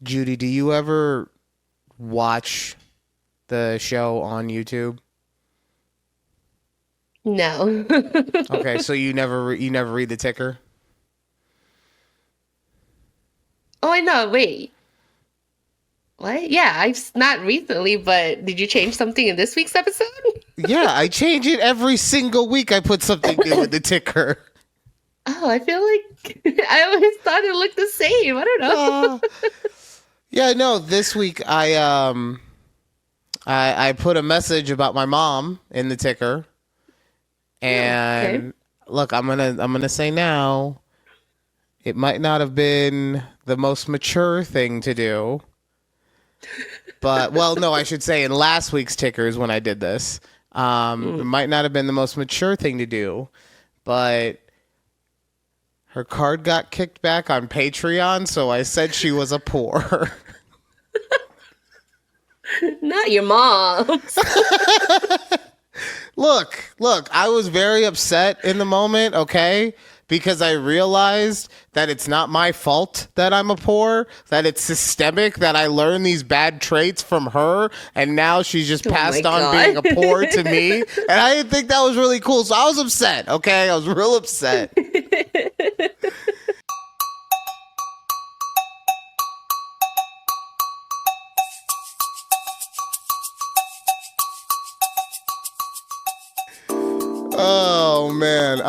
Judy, do you ever watch the show on YouTube? No. Okay, so you never read the ticker? Oh, I know. Wait. What? Yeah, I've not recently, but did you change something in this week's episode? Yeah, I change it every single week. I put something new in the ticker. Oh, I feel like I always thought it looked the same. I don't know. Uh, yeah, no, this week I put a message about my mom in the ticker. Okay. And look, I'm gonna say now, it might not have been the most mature thing to do. But well, no, I should say in last week's tickers when I did this. It Mm. might not have been the most mature thing to do, but her card got kicked back on Patreon, so I said she was a poor. Not your mom's. Look, I was very upset in the moment, okay? Because I realized that it's not my fault that I'm a poor, that it's systemic, that I learned these bad traits from her, and now she's just Oh my passed on being a God. poor to me. And I didn't think that was really cool, so I was upset, okay? I was real upset. Oh, man.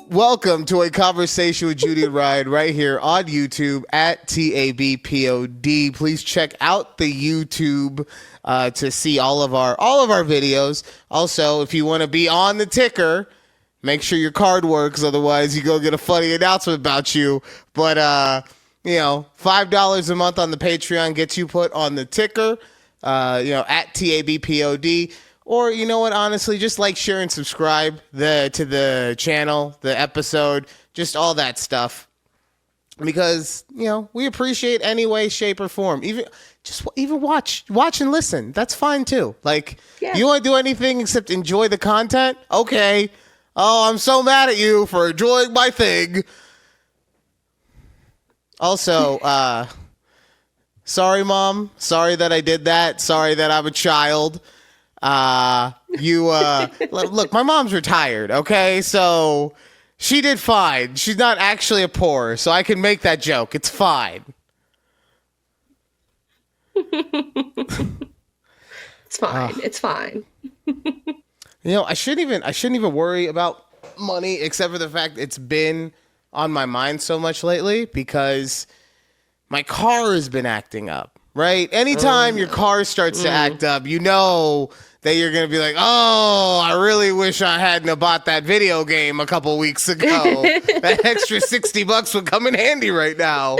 Welcome to a conversation with Judy and Ryan right here on YouTube at TABPOD. Please check out the YouTube to see all of our videos. Also, if you want to be on the ticker, make sure your card works. Otherwise, you go get a funny announcement about you. But $5 a month on the Patreon gets you put on the ticker. At TABPOD. Or, you know what, honestly, just like, share, and subscribe to the channel, the episode, just all that stuff. Because, we appreciate any way, shape, or form. Even watch and listen. That's fine, too. Like, Yeah. you don't want to do anything except enjoy the content? Okay. Oh, I'm so mad at you for enjoying my thing. Also, sorry, Mom. Sorry that I did that. Sorry that I'm a child. Look, my mom's retired, okay? So she did fine. She's not actually a poor, so I can make that joke. It's fine. It's fine. It's fine. I shouldn't even worry about money except for the fact it's been on my mind so much lately because my car has been acting up, right? Anytime your car starts to act up, you know that you're going to be like, oh, I really wish I hadn't have bought that video game a couple weeks ago. That extra $60 would come in handy right now.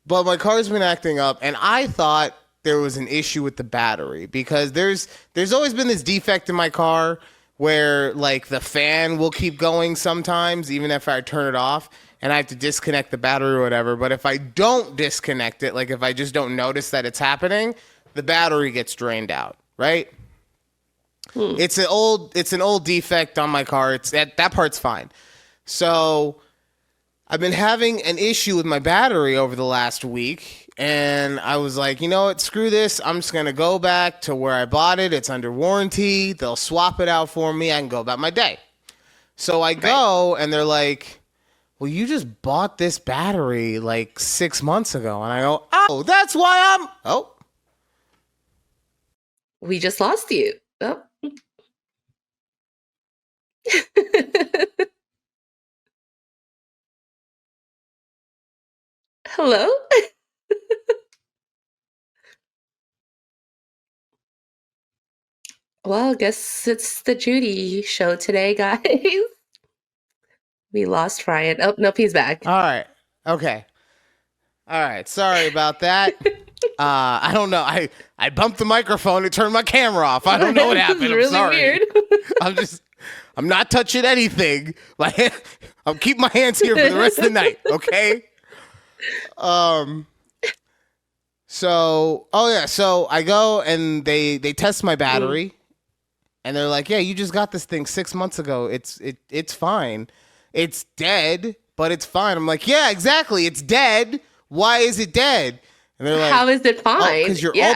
But my car's been acting up, and I thought there was an issue with the battery because there's always been this defect in my car where, like, the fan will keep going sometimes, even if I turn it off, and I have to disconnect the battery or whatever. But if I don't disconnect it, like if I just don't notice that it's happening, the battery gets drained out, right? It's an old defect on my car. That part's fine. So I've been having an issue with my battery over the last week, and I was like, you know what, screw this. I'm just going to go back to where I bought it. It's under warranty. They'll swap it out for me. I can go about my day. So I go, and they're like, well, you just bought this battery like 6 months ago. And I go, oh, that's why oh. We just lost you. Oh. Hello? Well, guess it's the Judy show today, guys. We lost Ryan. Oh, nope, he's back. All right. Okay. All right. Sorry about that. I don't know. I bumped the microphone. It turned my camera off. I don't know what happened. I'm Really sorry. weird. I'm not touching anything. I'll keep my hands here for the rest of the night. Okay. So I go and they test my battery, and they're like, yeah, you just got this thing 6 months ago. It's fine. It's dead, but it's fine. I'm like, yeah, exactly. It's dead. why is it dead? And they're like, how is it fine? because your Yeah.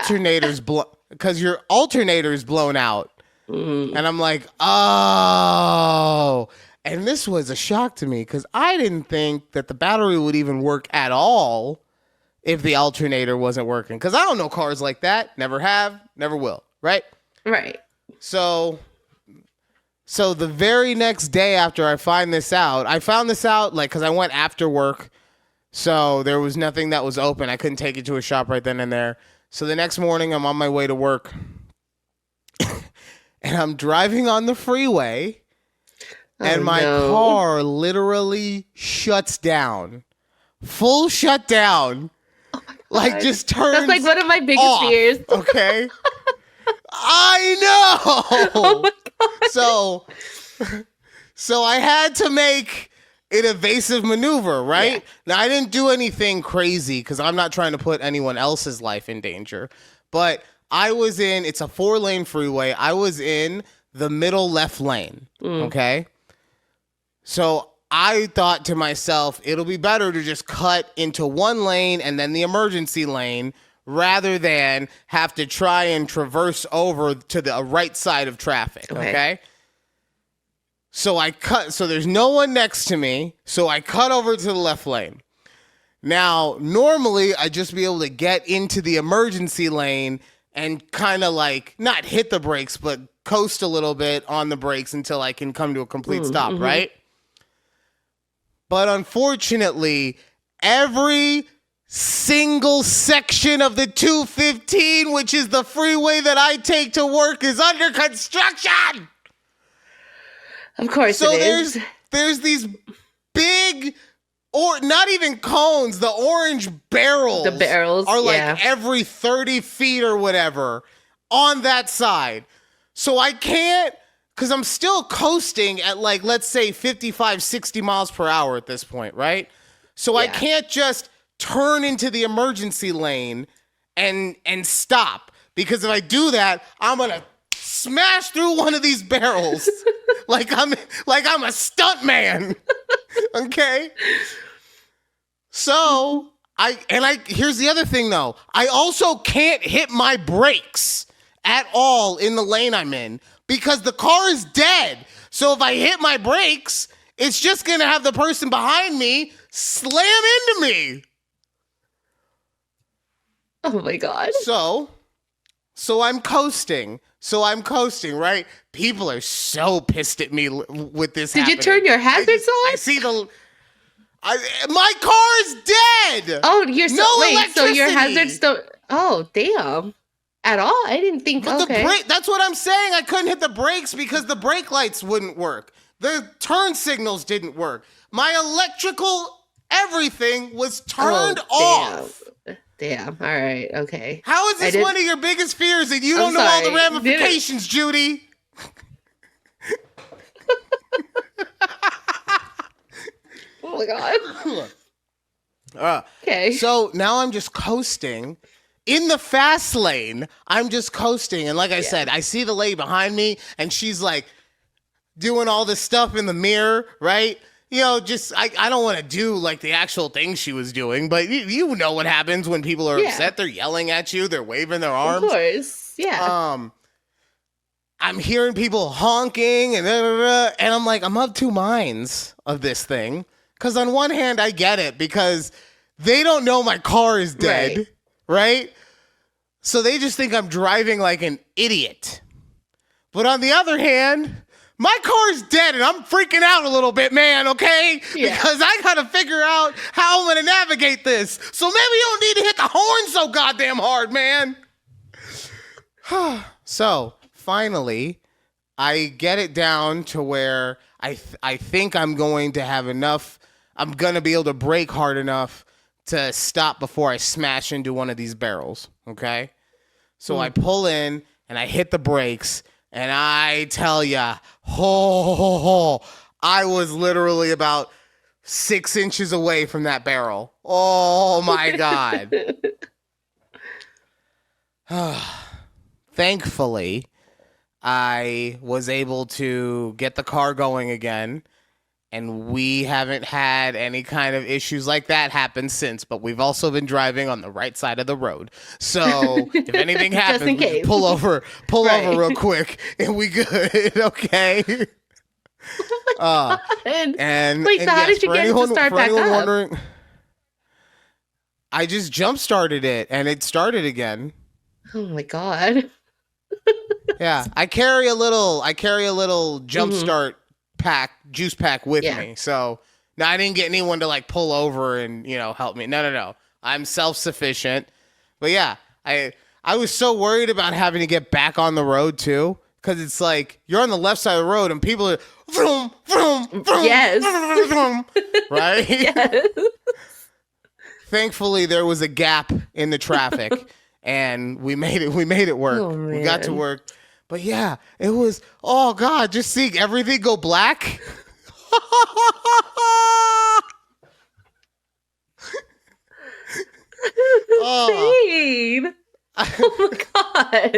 alternator's blown out. Mm. And I'm like, oh. And this was a shock to me because I didn't think that the battery would even work at all if the alternator wasn't working. Because I don't know cars like that. Never have, never will. Right? Right. So the very next day after I found this out, like, because I went after work. So there was nothing that was open. I couldn't take it to a shop right then and there. So the next morning, I'm on my way to work. And I'm driving on the freeway. And my car literally shuts down. Full shutdown. Like, just turns That's like one of my biggest off, fears. Okay? I know! Oh my God. So I had to make an evasive maneuver, right? Yeah. Now, I didn't do anything crazy because I'm not trying to put anyone else's life in danger. But it's a 4-lane freeway. I was in the middle left lane, okay? So I thought to myself, it'll be better to just cut into one lane and then the emergency lane rather than have to try and traverse over to the right side of traffic, okay? So there's no one next to me, so I cut over to the left lane. Now, normally, I'd just be able to get into the emergency lane and kind of like, not hit the brakes, but coast a little bit on the brakes until I can come to a complete stop, right? But unfortunately, every single section of the 215, which is the freeway that I take to work, is under construction. Of course So it is. there's these big, or not even cones, the orange barrels. The barrels are like every 30 feet or whatever on that side. So I can't, because I'm still coasting at like, let's say 55, 60 miles per hour at this point, right? So I can't just turn into the emergency lane and stop, because if I do that, I'm going to smash through one of these barrels like I'm a stunt man. Okay? So here's the other thing though. I also can't hit my brakes at all in the lane I'm in because the car is dead. So if I hit my brakes, it's just going to have the person behind me slam into me. Oh my God. So I'm coasting. Right? People are so pissed at me with this. Did you turn your hazards on? I see my car's dead. Oh, you're so your electricity. hazards don't. Oh, damn. At all? I didn't think. But that's what I'm saying. I couldn't hit the brakes because the brake lights wouldn't work. The turn signals didn't work. My electrical everything was turned off. Damn. All right. Okay. How is this one of your biggest fears and you don't know all the ramifications, Judy? Oh my God. Okay. So now I'm just coasting. In the fast lane, I'm just coasting. And like I said, I see the lady behind me and she's like doing all this stuff in the mirror, right? You know, just, I don't want to do like the actual thing she was doing, but you know what happens when people are upset. They're yelling at you. They're waving their arms. Of course. Yeah. I'm hearing people honking and I'm like, I'm of two minds of this thing. Because on one hand, I get it because they don't know my car is dead, right? So they just think I'm driving like an idiot. But on the other hand, my car's dead and I'm freaking out a little bit, man, okay? Yeah. Because I got to figure out how I'm going to navigate this. So maybe you don't need to hit the horn so goddamn hard, man. So finally, I get it down to where I think I'm going to have enough. I'm going to be able to brake hard enough to stop before I smash into one of these barrels, okay? So I pull in and I hit the brakes. And I tell ya, I was literally about 6 inches away from that barrel. Oh my God. Thankfully, I was able to get the car going again. And we haven't had any kind of issues like that happen since, but we've also been driving on the right side of the road. So if anything happens, Just in we just case. pull over Right. real quick and we good. Okay. And Wait, so how yes, did you get it to start for back anyone up? wondering, I just jump started it and it started again. Oh my God. Yeah, I carry a little jump start juice pack with Yeah. me. So now I didn't get anyone to like pull over and, help me. No. I'm self-sufficient. But yeah, I was so worried about having to get back on the road too, cuz it's like you're on the left side of the road and people are vroom vroom vroom. Yes. Vroom, vroom, right? Yes. Thankfully there was a gap in the traffic and we made it work. Oh, We got to man. work. But yeah, it was, oh God, just seeing everything go black. Oh, Insane. Oh my God.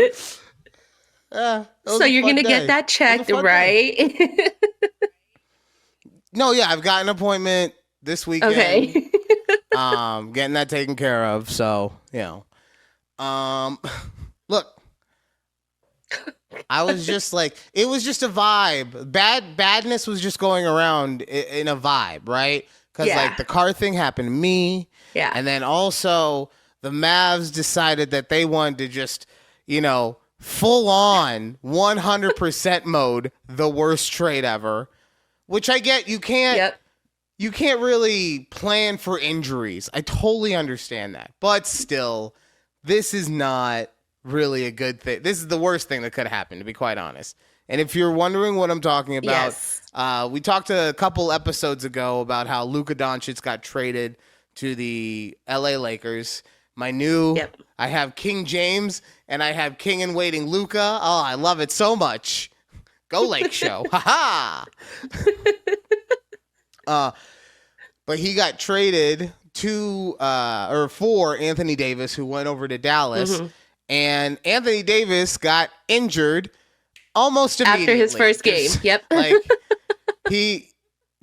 yeah, it was So a you're fun gonna day. get that It was a checked, fun day. right? No, yeah, I've got an appointment this weekend. Okay. Getting that taken care of. So, look, I was just like, it was just a vibe. Badness was just going around in a vibe, right? Because Yeah. like the car thing happened to me, Yeah. and then also the Mavs decided that they wanted to just, full on 100% mode, the worst trade ever. Which I get. You can't. Yep. You can't really plan for injuries. I totally understand that. But still, this is not really a good thing. This is the worst thing that could happen, to be quite honest. And if you're wondering what I'm talking about, Yes. we talked a couple episodes ago about how Luka Doncic got traded to the LA Lakers. Yep. I have King James and I have King in Waiting Luka. Oh, I love it so much. Go Lake Show. Ha ha. But he got traded for Anthony Davis, who went over to Dallas. Mhm. And Anthony Davis got injured almost immediately. After his first game. Yep. Like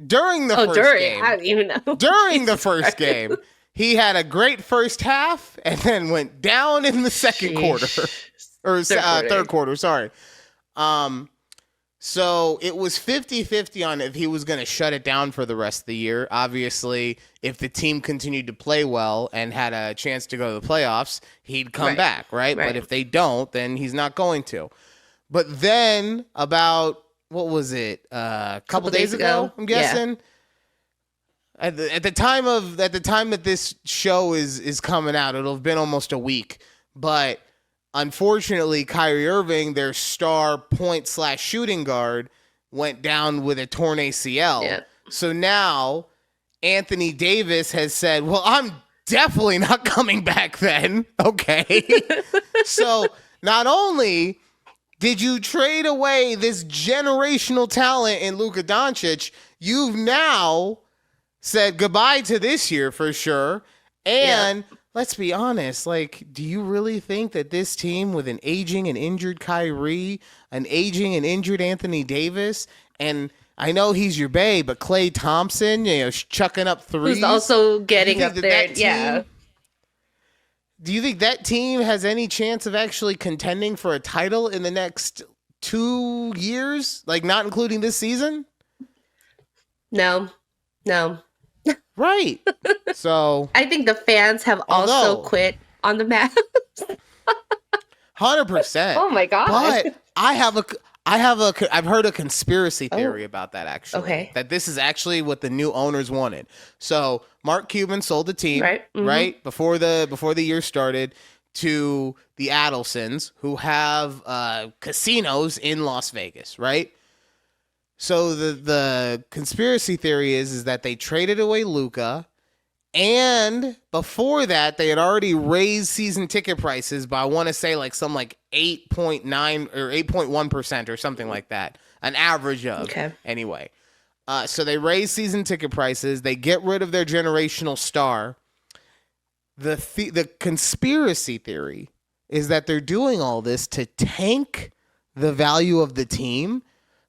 during the first game. I don't even know. During the Jesus first Christ. game, he had a great first half and then went down in the second quarter. Or third quarter, sorry. So it was 50-50 on if he was going to shut it down for the rest of the year. Obviously, if the team continued to play well and had a chance to go to the playoffs, he'd come back, right? But if they don't, then he's not going to. But then about, what was it, a couple days ago, I'm guessing? Yeah. At the time that this show is coming out, it'll have been almost a week. But unfortunately, Kyrie Irving, their star point/shooting guard, went down with a torn ACL. Yeah. So now Anthony Davis has said, well, I'm definitely not coming back then. Okay. So not only did you trade away this generational talent in Luka Doncic, you've now said goodbye to this year for sure. And let's be honest, like, do you really think that this team with an aging and injured Kyrie, an aging and injured Anthony Davis, and I know he's your bae, but Klay Thompson, chucking up threes. Who's also getting up there. Do you think that team has any chance of actually contending for a title in the next 2 years? Like, not including this season? No. Right. So I think the fans have also quit on the Mavs. 100%. Oh my God. But I've heard a conspiracy theory about that, actually. Okay. That this is actually what the new owners wanted. So Mark Cuban sold the team, Right. Mhm. right? Before the year started, to the Adelsons, who have casinos in Las Vegas, right? So the conspiracy theory is that they traded away Luka, and before that they had already raised season ticket prices by, I want to say, like 8.9 or 8.1% or something like that, an average of. Okay. Anyway. So they raise season ticket prices, they get rid of their generational star. The conspiracy theory is that they're doing all this to tank the value of the team,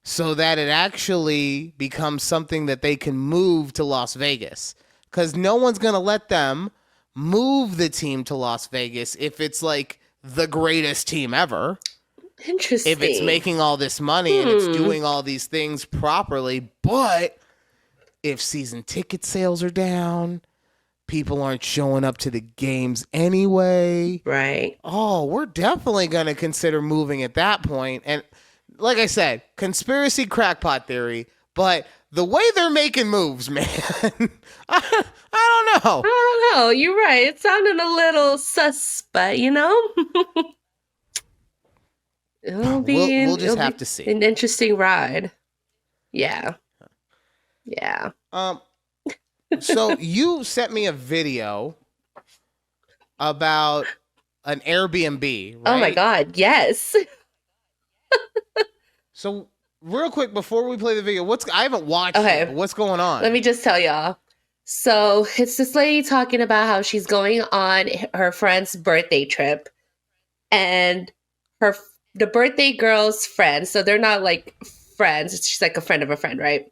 so that it actually becomes something that they can move to Las Vegas. Because no one's going to let them move the team to Las Vegas if it's like the greatest team ever. Interesting. If it's making all this money and it's doing all these things properly. But if season ticket sales are down, people aren't showing up to the games anyway. Right. Oh, we're definitely going to consider moving at that point. And like I said, conspiracy crackpot theory, but the way they're making moves, man, I don't know. I don't know. You're right. It sounded a little suspect, you know? We'll just have to see. An interesting ride. Yeah. Yeah. So you sent me a video about an Airbnb, right? Oh my God, yes. So real quick before we play the video, I haven't watched Okay. it, but what's going on? Let me just tell y'all. So it's this lady talking about how she's going on her friend's birthday trip, and the birthday girl's friend, so they're not like friends, she's like a friend of a friend, right?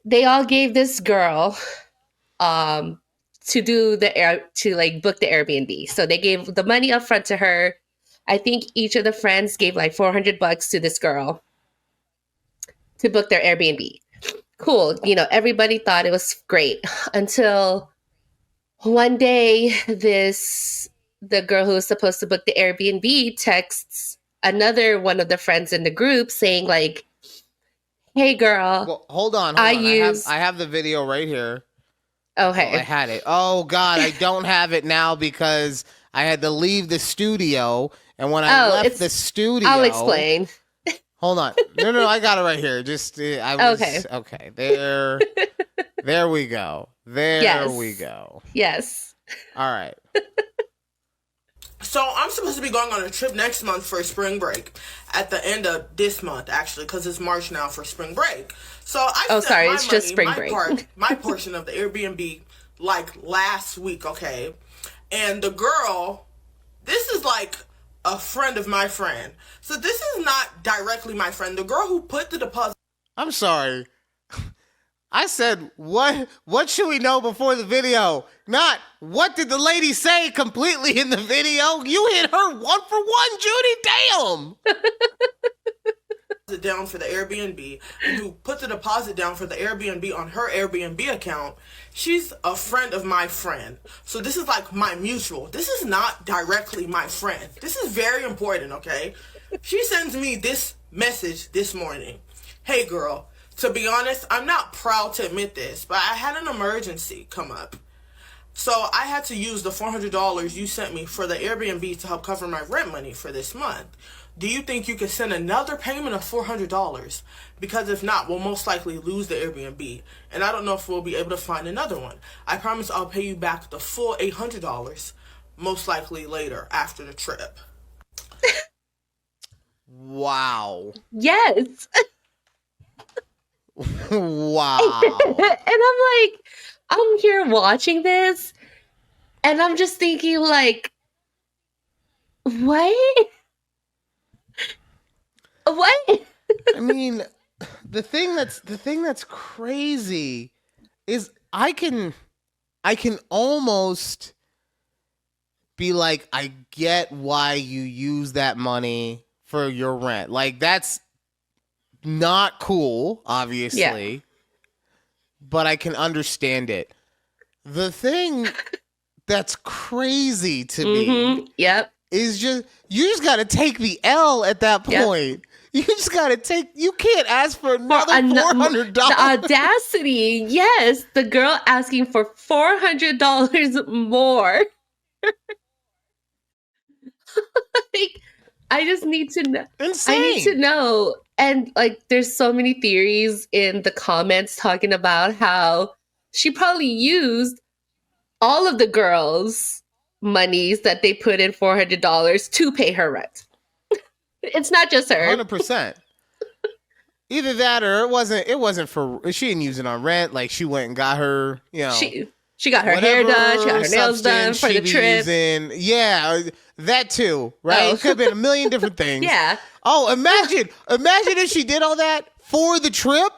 They all gave this girl to book the Airbnb. So they gave the money up front to her. I think each of the friends gave like $400 to this girl to book their Airbnb. Cool. You know, everybody thought it was great until one day the girl who was supposed to book the Airbnb texts another one of the friends in the group saying like, "Hey girl." Well, hold on. I have the video right here. Okay. Oh, I had it. Oh God, I don't have it now because I had to leave the studio, and when I left the studio, I'll explain. Hold on. No, I got it right here. Okay. There we go. We go. Yes. All right. So I'm supposed to be going on a trip next month for spring break at the end of this month, actually, because it's March now for spring break. So it's just spring break. My portion of the Airbnb like last week, okay? And the girl, this is like a friend of my friend. So this is not directly my friend. The girl who put the deposit. I'm sorry. I said, what should we know before the video? Not, what did the lady say completely in the video? You hit her 1 for 1, Judy. Damn. Down for the Airbnb, and who put the deposit down for the Airbnb on her Airbnb account, she's a friend of my friend. So this is like my mutual. This is not directly my friend. This is very important, okay? She sends me this message this morning. "Hey girl, to be honest, I'm not proud to admit this, but I had an emergency come up. So I had to use the $400 you sent me for the Airbnb to help cover my rent money for this month. Do you think you could send another payment of $400? Because if not, we'll most likely lose the Airbnb. And I don't know if we'll be able to find another one. I promise I'll pay you back the full $800, most likely later after the trip." Wow. Yes. Wow. And I'm here watching this, and I'm just thinking like, what? What? I mean, the thing that's crazy is I can almost be like, I get why you use that money for your rent. Like, that's not cool, obviously. Yeah. But I can understand it. The thing that's crazy to me is you just got to take the L at that point. Yep. You just got to you can't ask for another $400. The audacity. Yes. The girl asking for $400 more. Like, I just need to know. Insane. I need to know. And like, there's so many theories in the comments talking about how she probably used all of the girls' monies that they put in $400 to pay her rent. It's not just her. 100%. Either that or it wasn't for, she didn't use it on rent. Like, she went and got her, you know. She got her hair done. She got her nails done for the trip. Yeah, that too, right? Oh. It could have been a million different things. Yeah. Oh, imagine if she did all that for the trip,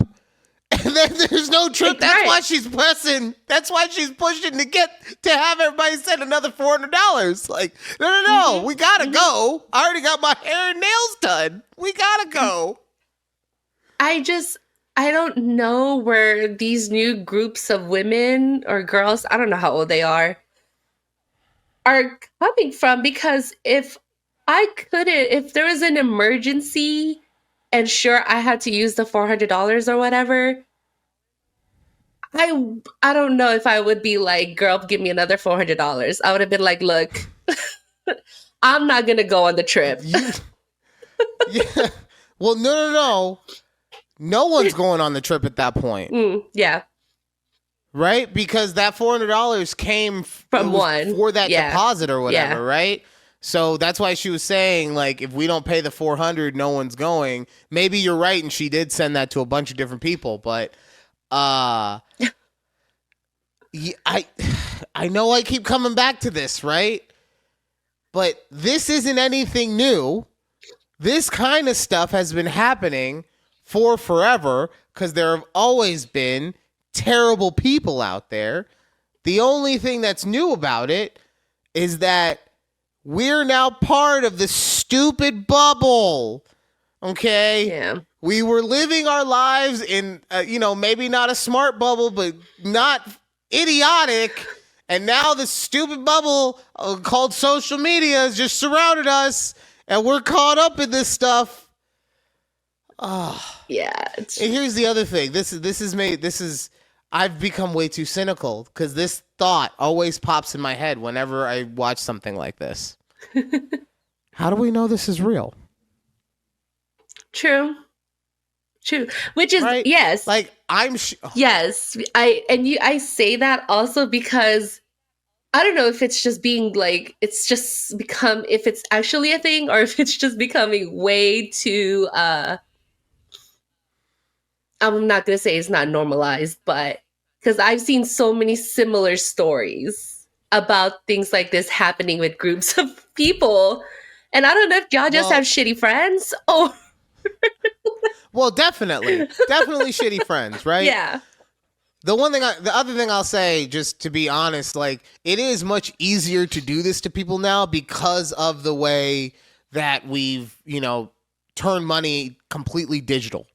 and then there's no trip. That's why she's pressing. That's why she's pushing to have everybody send another $400. Like, no, we gotta go. I already got my hair and nails done. We gotta go. I don't know where these new groups of women or girls, I don't know how old they are coming from, because if there was an emergency and sure I had to use the $400 or whatever, I don't know if I would be like, girl, give me another $400. I would have been like, look, I'm not going to go on the trip. Yeah. Well, no. No one's going on the trip at that point. Yeah. Right? Because that $400 came from one for that deposit or whatever, right? So that's why she was saying, like, if we don't pay the $400, no one's going. Maybe you're right, and she did send that to a bunch of different people, but I know I keep coming back to this, right? But this isn't anything new. This kind of stuff has been happening for forever because there have always been terrible people out there. The only thing that's new about it is that we're now part of the stupid bubble. Okay? Yeah. We were living our lives in, maybe not a smart bubble, but not idiotic. And now the stupid bubble called social media has just surrounded us, and we're caught up in this stuff. Yeah. And here's the other thing. I've become way too cynical because this thought always pops in my head whenever I watch something like this. How do we know this is real? True. Which is, right? Yes. Like, yes. I say that also because I don't know if it's just being like, if it's actually a thing or if it's just becoming way too, I'm not going to say it's not normalized, but because I've seen so many similar stories about things like this happening with groups of people. And I don't know if y'all just have shitty friends or... Well, definitely shitty friends, right? Yeah. The other thing I'll say, just to be honest, like, it is much easier to do this to people now because of the way that we've, turned money completely digital.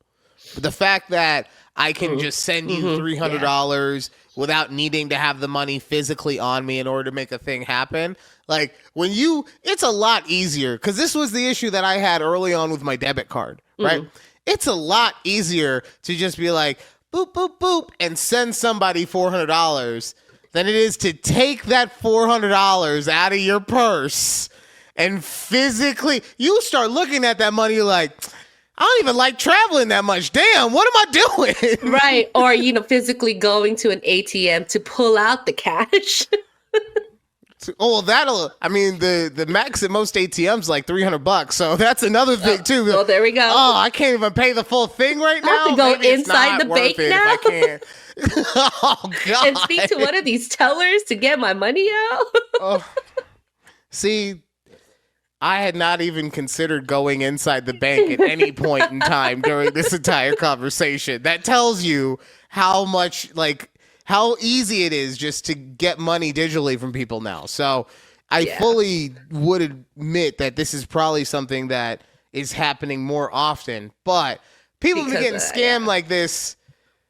The fact that I can just send you $300 without needing to have the money physically on me in order to make a thing happen. Like, it's a lot easier, because this was the issue that I had early on with my debit card, right? It's a lot easier to just be like, boop, boop, boop, and send somebody $400 than it is to take that $400 out of your purse and physically, you start looking at that money, you're like, I don't even like traveling that much. Damn, what am I doing? Right. Or, physically going to an ATM to pull out the cash. The max at most ATMs like $300. So that's another thing too. Well, there we go. Oh, I can't even pay the full thing right now. I have to go inside the bank now. If I can. Oh, God. And speak to one of these tellers to get my money out. See, I had not even considered going inside the bank at any point in time during this entire conversation. That tells you how easy it is just to get money digitally from people now. So I fully would admit that this is probably something that is happening more often. But people have been getting scammed like this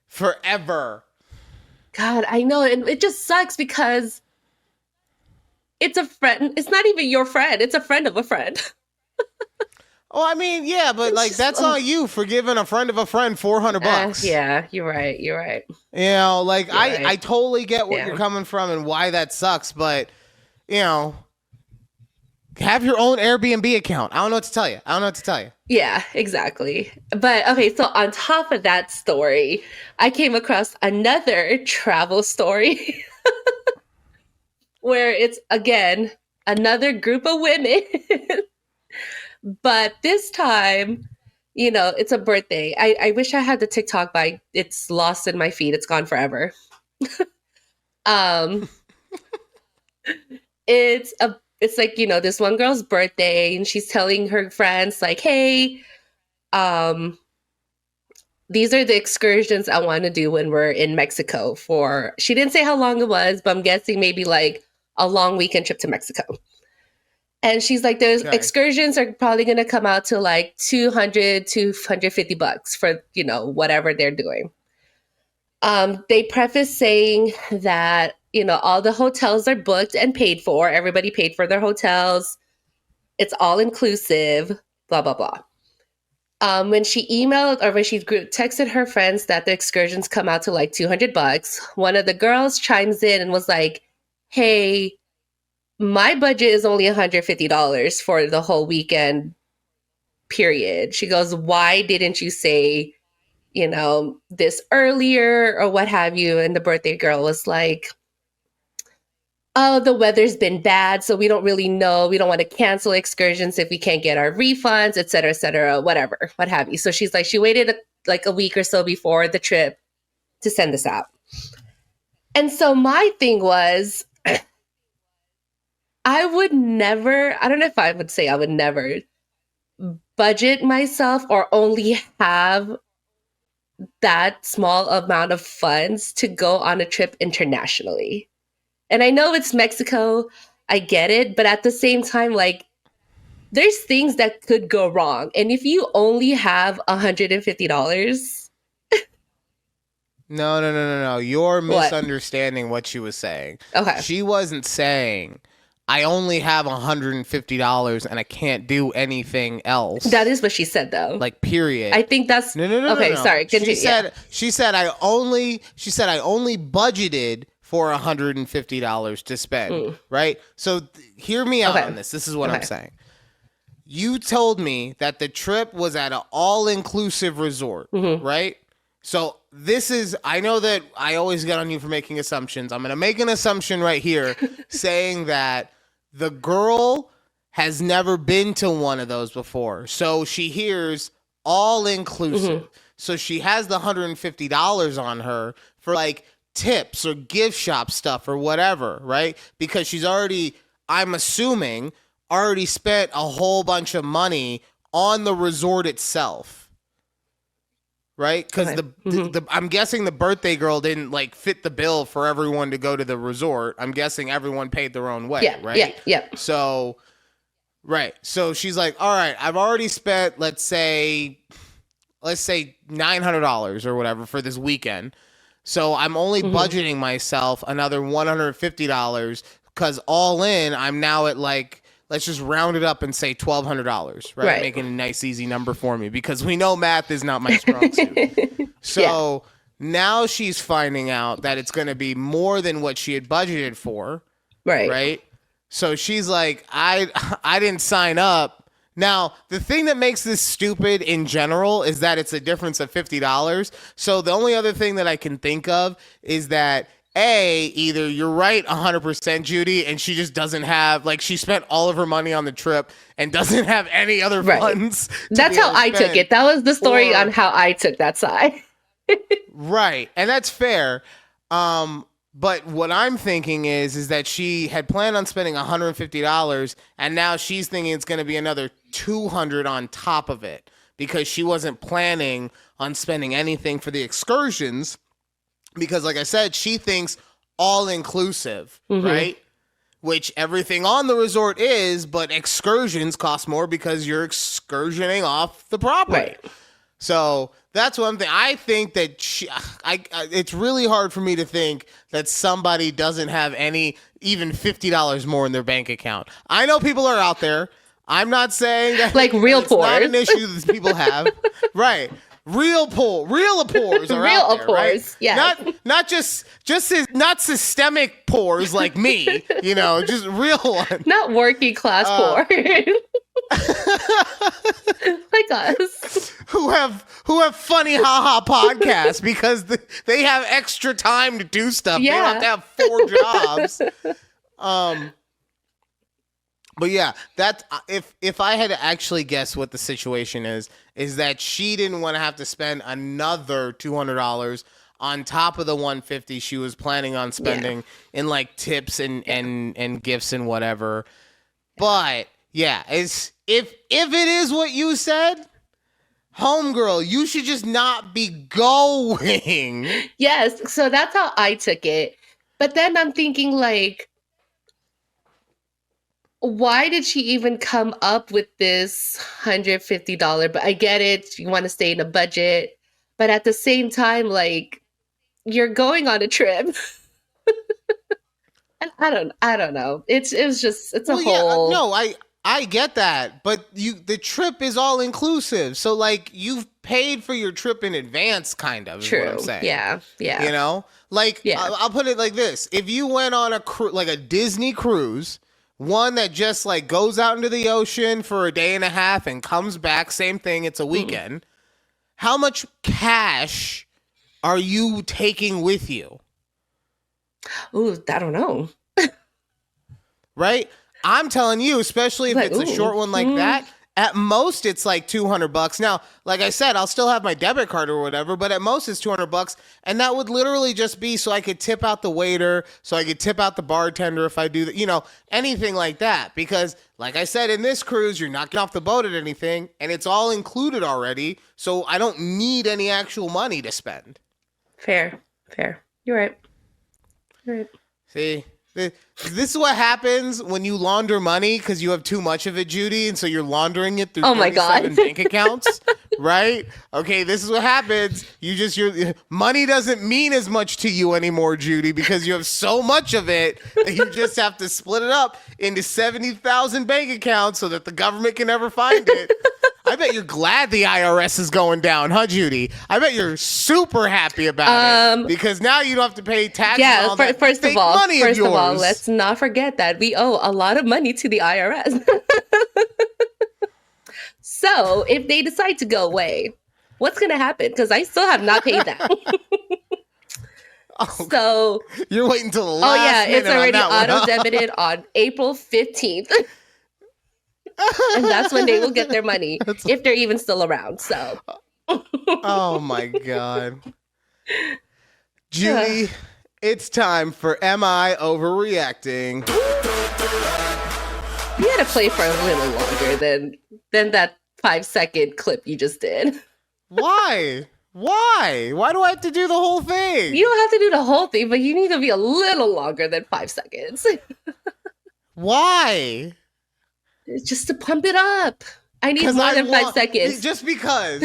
forever. God, I know. And it just sucks because it's a friend. It's not even your friend. It's a friend of a friend. Oh, I mean, yeah, but like that's on you for giving a friend of a friend $400. Yeah, you're right. I totally get where you're coming from and why that sucks, but have your own Airbnb account. I don't know what to tell you. Yeah, exactly. But okay, so on top of that story, I came across another travel story where it's again another group of women. But this time, it's a birthday. I wish I had the TikTok, but it's lost in my feed. It's gone forever. Um, it's like, this one girl's birthday, and she's telling her friends like, hey, these are the excursions I want to do when we're in Mexico for, she didn't say how long it was, but I'm guessing maybe like a long weekend trip to Mexico. And she's like, those excursions are probably going to come out to like $200, $250 for, whatever they're doing. They preface saying that, all the hotels are booked and paid for. Everybody paid for their hotels. It's all inclusive, blah, blah, blah. When she emailed or when she texted her friends that the excursions come out to like $200, one of the girls chimes in and was like, hey, my budget is only $150 for the whole weekend period. She goes, why didn't you say, this earlier or what have you? And the birthday girl was like, oh, the weather's been bad, so we don't really know. We don't want to cancel excursions if we can't get our refunds, et cetera, whatever, what have you. So she's like, she waited like a week or so before the trip to send this out. And so my thing was, I would never budget myself or only have that small amount of funds to go on a trip internationally. And I know it's Mexico, I get it, but at the same time, like, there's things that could go wrong. And if you only have $150... No. You're misunderstanding what she was saying. Okay. She wasn't saying, I only have $150 and I can't do anything else. That is what she said, though. Like, period. I think that's... No. Okay, sorry. Continue. She said I only budgeted for $150 to spend, right? So hear me out on this. This is what I'm saying. You told me that the trip was at an all-inclusive resort, right? So I know that I always get on you for making assumptions. I'm going to make an assumption right here saying that the girl has never been to one of those before. So she hears all-inclusive. So she has the $150 on her for like tips or gift shop stuff or whatever, right? Because she's already, I'm assuming, already spent a whole bunch of money on the resort itself, right? Because I'm guessing the birthday girl didn't like fit the bill for everyone to go to the resort. I'm guessing everyone paid their own way, right? Yeah. So, right. So she's like, all right, I've already spent, let's say $900 or whatever for this weekend. So I'm only budgeting myself another $150 because all in, I'm now at like, let's just round it up and say $1,200, right? Making a nice, easy number for me because we know math is not my strong suit. So now she's finding out that it's going to be more than what she had budgeted for. Right. So she's like, I didn't sign up. Now, the thing that makes this stupid in general is that it's a difference of $50. So the only other thing that I can think of is that either you're right 100%, Judy, and she just doesn't have, like, she spent all of her money on the trip and doesn't have any other funds. That's how I took it. That was the story on how I took that side. Right. And that's fair. But what I'm thinking is that she had planned on spending $150 and now she's thinking it's going to be another $200 on top of it because she wasn't planning on spending anything for the excursions because, like I said, she thinks all inclusive, right? Which everything on the resort is, but excursions cost more because you're excursioning off the property. Right. So that's one thing. I think that it's really hard for me to think that somebody doesn't have even $50 more in their bank account. I know people are out there. I'm not saying that like real poor. It's not an issue that people have. Right. Real pores are real out there, right? Yeah. Not just not systemic pores like me, just real ones. Not working class poor. Like us. Who have funny haha podcasts because they have extra time to do stuff. Yeah. They don't have to have 4 jobs. But yeah, that if I had to actually guess what the situation is that she didn't want to have to spend another $200 on top of the 150 she was planning on spending in like tips and gifts and whatever. But yeah, it's if it is what you said, homegirl, you should just not be going. Yes, so that's how I took it. But then I'm thinking, like, why did she even come up with this $150? But I get it, you want to stay in a budget. But at the same time, like, you're going on a trip. And I don't know. It's a whole. No, I get that, but the trip is all inclusive. So like you've paid for your trip in advance, kind of. True. Is what I'm saying. Yeah. You know, like I'll put it like this: if you went on like a Disney cruise, one that just like goes out into the ocean for a day and a half and comes back, same thing. It's a weekend. How much cash are you taking with you? Ooh, I don't know. Right? I'm telling you, especially if Like, it's a short one like that, at most it's like $200. Now, like I said, I'll still have my debit card or whatever, but at most it's $200. And that would literally just be so I could tip out the waiter, so I could tip out the bartender if I do that, you know, anything like that. Because like I said, in this cruise, you're not getting off the boat at anything and it's all included already. So I don't need any actual money to spend. Fair. You're right. See? This is what happens when you launder money because you have too much of it, Judy, and so you're laundering it through 37 bank accounts, right? Okay, this is what happens. Your money doesn't mean as much to you anymore, Judy, because you have so much of it that you just have to split it up into 70,000 bank accounts so that the government can never find it. I bet you're glad the IRS is going down, huh, Judy? I bet you're super happy about it because now you don't have to pay taxes on all that first fake of all, money of yours. Let's not forget that we owe a lot of money to the IRS. So if they decide to go away, what's going to happen? Because I still have not paid that. So you're waiting till the last minute. It's already on that auto-debited on April 15th. And that's when they will get their money, if they're even still around. So, oh my God, Judy, it's time for Am I Overreacting? You had to play for a little longer than that 5-second clip you just did. Why? Why do I have to do the whole thing? You don't have to do the whole thing, but you need to be a little longer than 5 seconds. Why? Just to pump it up. I need more than 5 seconds. Just because.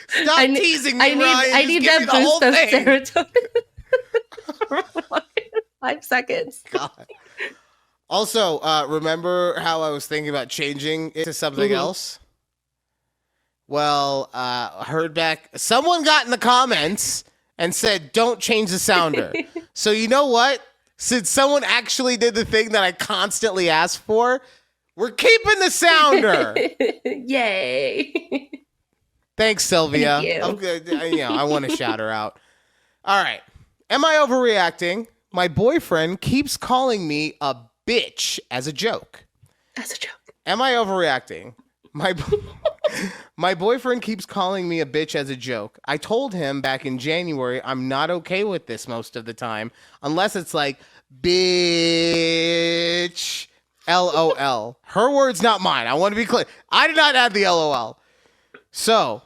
Stop teasing me, Ryan. I need that boost of serotonin. 5 seconds. God. Also, remember how I was thinking about changing it to something else? Well, heard back. Someone got in the comments and said, don't change the sounder. So you know what? Since someone actually did the thing that I constantly ask for, we're keeping the sounder. Yay. Thanks, Sylvia. Thank you. I'm good. I want to shout her out. All right. Am I overreacting? My boyfriend keeps calling me a bitch as a joke. As a joke. Am I overreacting? My boyfriend keeps calling me a bitch as a joke. I told him back in January I'm not okay with this most of the time, unless it's like, bitch, LOL. Her words, not mine. I want to be clear. I did not add the LOL. So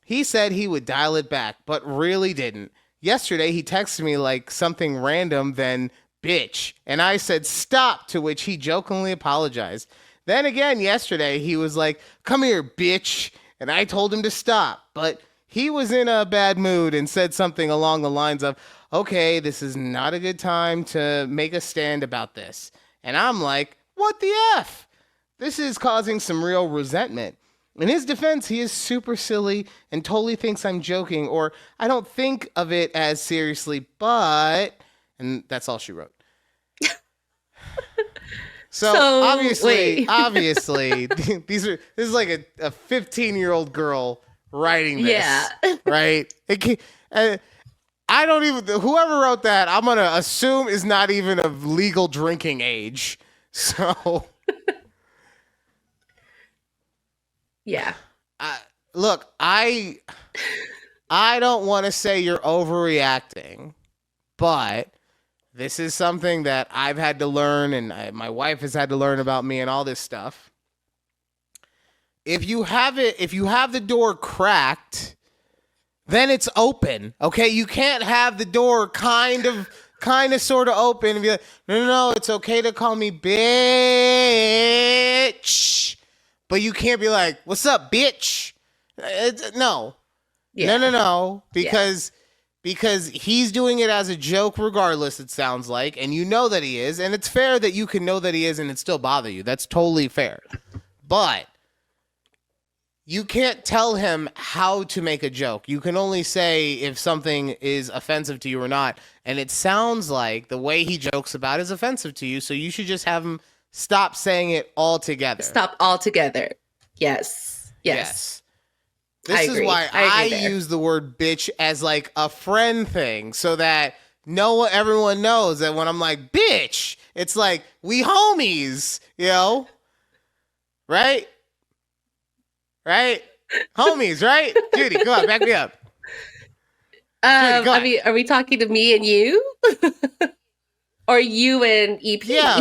he said he would dial it back, but really didn't. Yesterday, he texted me like something random, then bitch. And I said, stop, to which he jokingly apologized. Then again, yesterday, he was like, come here, bitch. And I told him to stop. But he was in a bad mood and said something along the lines of, okay, this is not a good time to make a stand about this. And I'm like, what the F? This is causing some real resentment. In his defense, he is super silly and totally thinks I'm joking, or I don't think of it as seriously, but... And that's all she wrote. So obviously, this is like a 15-year-old girl writing this, yeah, right? I don't even, whoever wrote that, I'm going to assume is not even of legal drinking age. So, yeah. Look, I don't want to say you're overreacting, but this is something that I've had to learn, and my wife has had to learn about me and all this stuff. If you have the door cracked, then it's open. Okay, you can't have the door kind of sort of open and be like, no, it's okay to call me bitch, but you can't be like, what's up, bitch? No. Yeah. No, because he's doing it as a joke regardless, it sounds like, and you know that he is, and it's fair that you can know that he is and it still bother you. That's totally fair. But you can't tell him how to make a joke. You can only say if something is offensive to you or not, and it sounds like the way he jokes about it is offensive to you, so you should just have him stop saying it altogether. Stop altogether. Yes. This is why I use the word bitch as like a friend thing, so that everyone knows that when I'm like bitch, it's like we homies, right? Right? Homies, right? Judy, come on, back me up. Judy, are we talking to me and you, or you and EP? Yeah,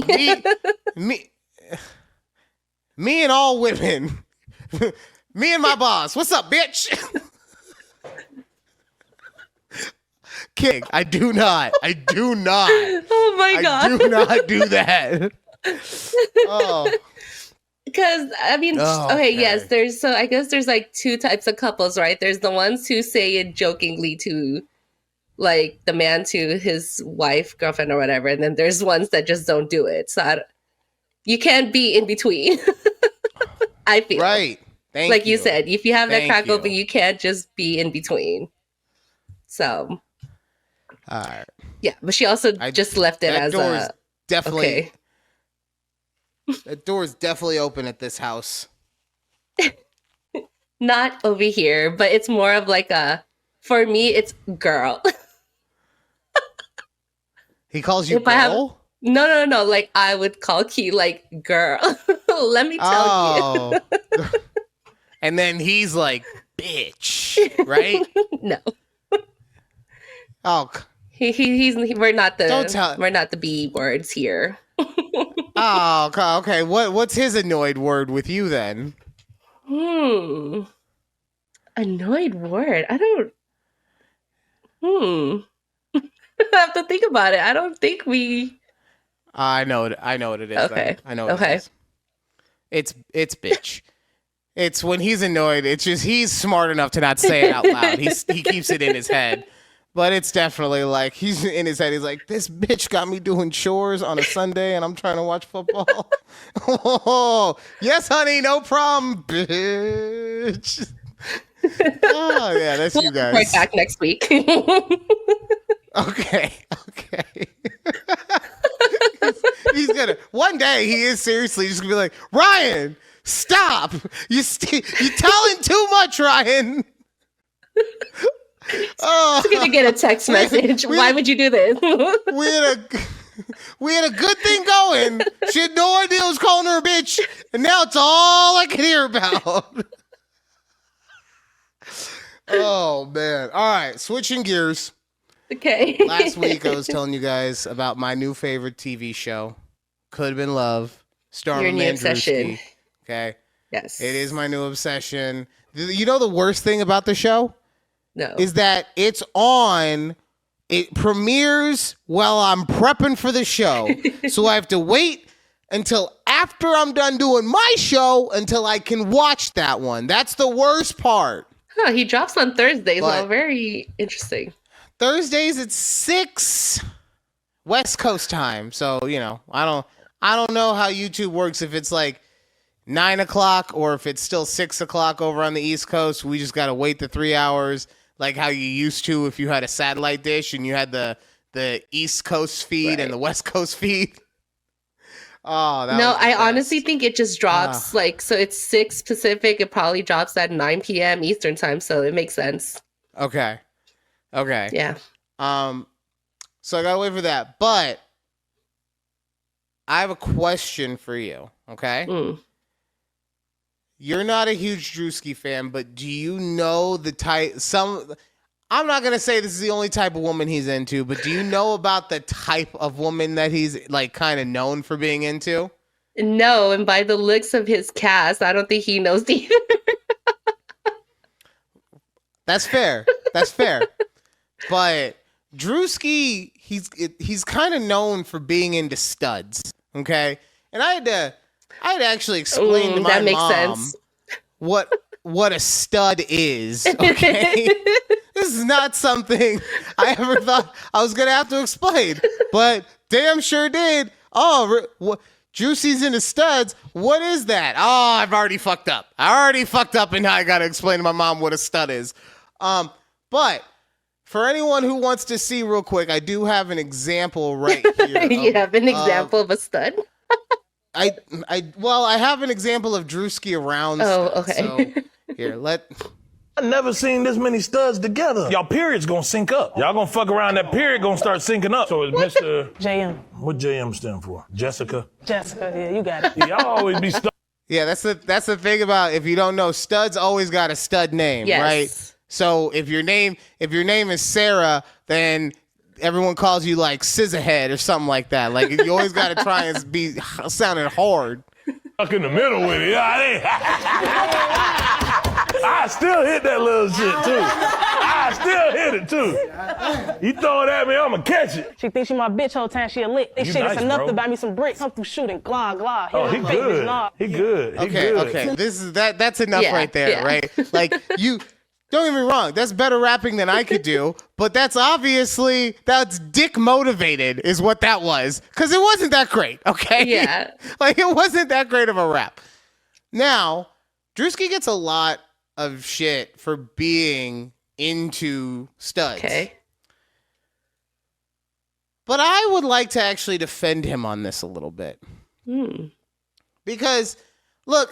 me and all women. Me and my boss. What's up, bitch? Kidding. I do not. Oh my God. I do not do that. Oh. Because, okay, yes, I guess there's like two types of couples, right? There's the ones who say it jokingly to, like, the man to his wife, girlfriend, or whatever, and then there's ones that just don't do it. So you can't be in between, I feel. Right. Like you said, if you have that crack open, you can't just be in between. So, yeah, but she also just left it as a... Definitely... Okay. That door is definitely open at this house. Not over here, but it's more of like for me, it's girl. He calls you girl? No. Like I would call Key like girl. Let me tell you. And then he's like, bitch, right? No. Oh. We're not the B words here. Oh, okay. What's his annoyed word with you then? Annoyed word? I don't. I have to think about it. I don't think we. I know what it is. Okay. Then. I know what it is. It's bitch. It's when he's annoyed. It's just he's smart enough to not say it out loud. He keeps it in his head. But it's definitely like he's in his head. He's like, this bitch got me doing chores on a Sunday and I'm trying to watch football. Oh, yes, honey, no problem, bitch. Oh, yeah, that's you guys. Right back next week. Okay. He's gonna one day. He is seriously just gonna be like, Ryan, stop! You're telling too much, Ryan. Oh, gonna get a text message. Why would you do this? we had a good thing going. She had no idea I was calling her a bitch, and now it's all I can hear about. Oh man! All right, switching gears. Okay. Last week I was telling you guys about my new favorite TV show, Could Have Been Love, starring Druski. Okay. Yes. It is my new obsession. You know the worst thing about the show? No. Is that it premieres while I'm prepping for the show. So I have to wait until after I'm done doing my show until I can watch that one. That's the worst part. Huh, he drops on Thursdays, so very interesting. Thursdays at 6 West Coast time. So, I don't know how YouTube works if it's like 9 o'clock or if it's still 6 o'clock over on the East Coast. We just got to wait the 3 hours. Like how you used to if you had a satellite dish and you had the East Coast feed and the West Coast feed. Oh, no, I honestly think it just drops so it's 6 Pacific. It probably drops at 9 p.m. Eastern time, so it makes sense. Okay. Yeah. So I gotta wait for that, but I have a question for you. Okay. You're not a huge Druski fan, but do you know the type? I'm not going to say this is the only type of woman he's into, but do you know about the type of woman that he's like kind of known for being into? No, and by the looks of his cast, I don't think he knows either. That's fair. That's fair. But Druski, he's kind of known for being into studs. Okay, and I had to actually explain to my that makes mom sense. what a stud is. Okay, this is not something I ever thought I was gonna have to explain, but damn sure did. Oh, Juicy's into studs. What is that? Oh, I've already fucked up. And now I gotta explain to my mom what a stud is. But for anyone who wants to see real quick, I do have an example right here. You have an example of a stud? I have an example of Druski around. Oh, studs. okay. So here, I never seen this many studs together. Y'all period's gonna sync up. Y'all gonna fuck around, that period gonna start syncing up. So it's Mr. JM. What JM stand for? Jessica? Jessica, yeah, you got it. Y'all always be stuck. Yeah, that's the thing about, if you don't know, studs always got a stud name, Yes. right? So if your name is Sarah, then everyone calls you like Scissorhead or something like that. Like you always got to try and be sounding hard. Stuck in the middle with it. I still hit that little shit too. I still hit it too. You throw it at me, I'ma catch it. She thinks she my bitch whole time. She a lick. This You shit nice, is enough bro. to buy me some bricks. Come through shooting, glide. Oh, he good. He good. He good. Okay. That's enough Yeah, right there, yeah. right? Like you. Don't get me wrong, that's better rapping than I could do, but that's dick motivated is what that was. Because it wasn't that great, okay? Yeah. Like, it wasn't that great of a rap. Now, Druski gets a lot of shit for being into studs. Okay. But I would like to actually defend him on this a little bit. Because, look,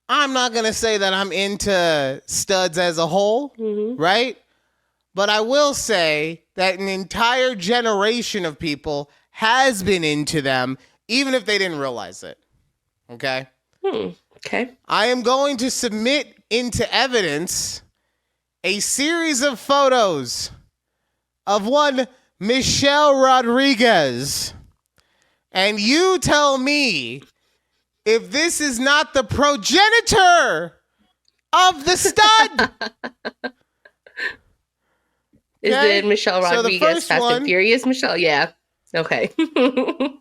I'm not going to say that I'm into studs as a whole, right? But I will say that an entire generation of people has been into them, even if they didn't realize it. Okay? Okay. I am going to submit into evidence a series of photos of one Michelle Rodriguez. And you tell me if this is not the progenitor of the stud. Is Okay. it Michelle So the Rodriguez, first Fast one- and Furious Michelle? Yeah. Okay.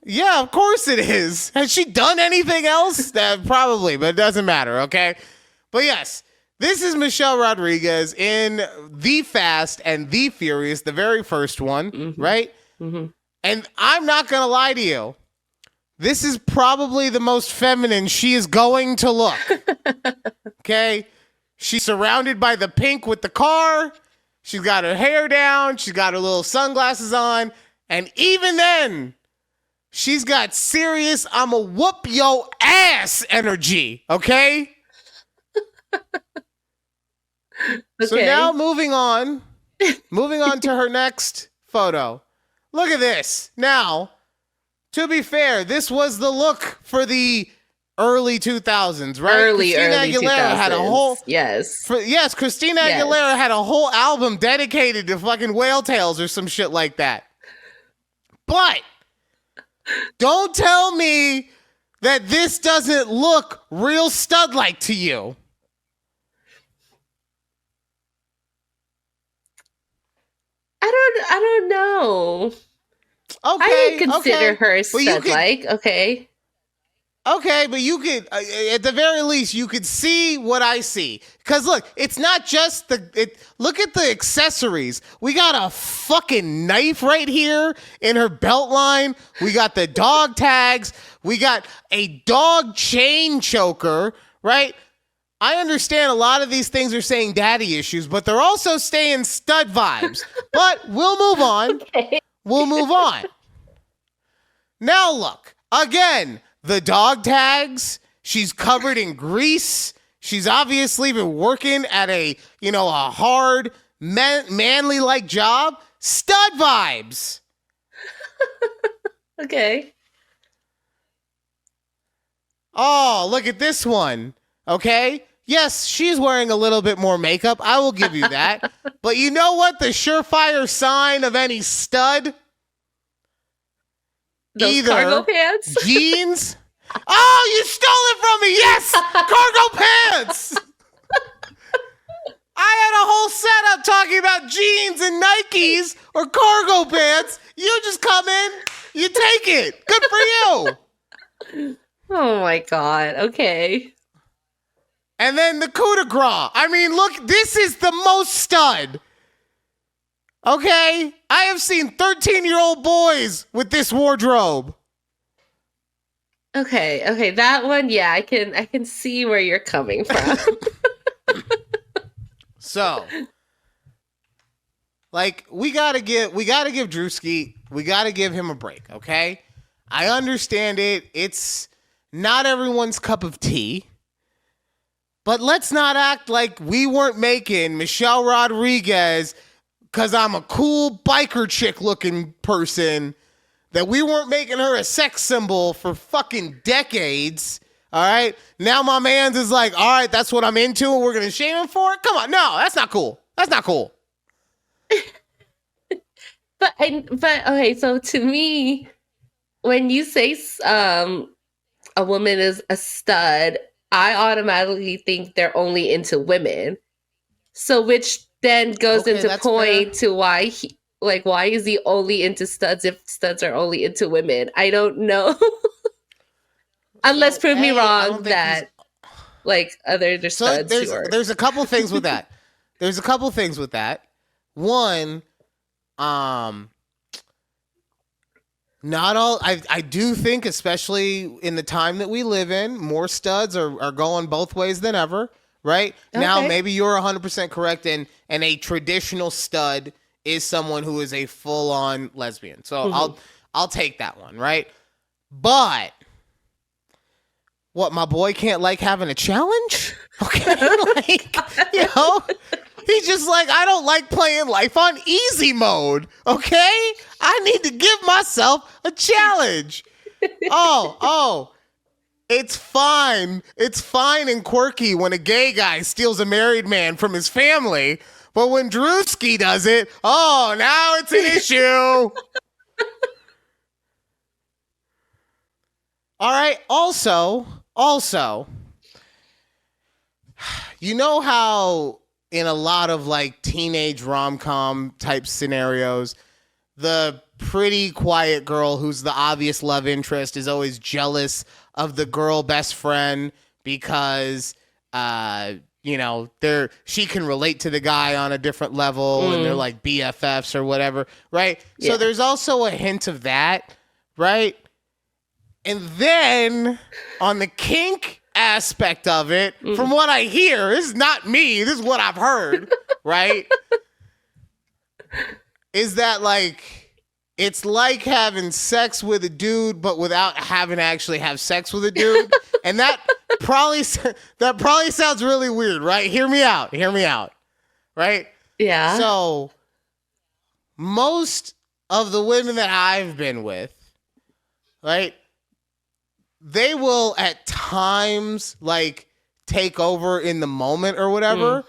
Yeah, of course it is. Has she done anything else? Probably, but it doesn't matter, okay? But yes, this is Michelle Rodriguez in The Fast and The Furious, the very first one, right? And I'm not going to lie to you. This is probably the most feminine she is going to look. Okay? She's surrounded by the pink with the car. She's got her hair down. She's got her little sunglasses on. And even then, she's got serious I'ma whoop yo ass energy. Okay? So Okay. now moving on to her next photo. Look at this. Now, to be fair, this was the look for the early 2000s, right? early Aguilera 2000s. had a whole Yes. Christina Yes. Aguilera had a whole album dedicated to fucking whale tails or some shit like that. But don't tell me that this doesn't look real stud-like to you. I don't know. Okay, I would consider okay. her But you stud could- like. Okay. Okay, but you could, at the very least, you could see what I see. Because look, it's not just look at the accessories. We got a fucking knife right here in her belt line. We got the dog tags. We got a dog chain choker, right? I understand a lot of these things are saying daddy issues, but they're also saying stud vibes. But we'll move on. We'll move on. Now look, again, the dog tags, she's covered in grease. She's obviously been working at a hard, manly like job. Stud vibes. Okay. Oh, look at this one. Okay? yes, she's wearing a little bit more makeup. I will give you that. But you know what? The surefire sign of any stud? Those Either cargo pants. jeans. Oh, you stole it from me. Yes, cargo pants. I had a whole setup talking about jeans and Nikes or cargo pants. You just come in, you take it. Good for you. Oh my God. Okay. And then the coup de grace. I mean, look, this is the most stud. Okay? I have seen 13-year-old boys with this wardrobe. Okay. That one, yeah, I can see where you're coming from. So, like, we gotta give Druski, we gotta give him a break, okay? I understand it. It's not everyone's cup of tea. But let's not act like we weren't making Michelle Rodriguez because I'm a cool biker chick looking person, that we weren't making her a sex symbol for fucking decades. All right. Now my man's is like, all right, that's what I'm into and we're going to shame him for it. Come on. No, that's not cool. That's not cool. But okay, so to me, when you say a woman is a stud, I automatically think they're only into women. So which then goes Okay, into that's point fair. to why is he only into studs if studs are only into women? I don't know. Unless prove me A, I don't wrong think that like other So studs who are there's a couple things with that. There's a couple things with that. One, not all. I do think, especially in the time that we live in, more studs are going both ways than ever. Right now, Okay. maybe you're 100% correct, and a traditional stud is someone who is a full on lesbian. So I'll take that one. Right, but. What, my boy can't like having a challenge? Okay, like, you know, he's just like, I don't like playing life on easy mode, okay? I need to give myself a challenge. Oh, it's fine. It's fine and quirky when a gay guy steals a married man from his family, but when Druski does it, oh, now it's an issue. All right, also, you know how in a lot of like teenage rom-com type scenarios, the pretty quiet girl who's the obvious love interest is always jealous of the girl best friend because she can relate to the guy on a different level and they're like BFFs or whatever, right? Yeah. So there's also a hint of that, right? And then on the kink aspect of it, from what I hear, this is not me, this is what I've heard, right? Is that like, it's like having sex with a dude, but without having to actually have sex with a dude. And that probably sounds really weird, right? Hear me out, right? yeah. So most of the women that I've been with, right? They will at times like take over in the moment or whatever,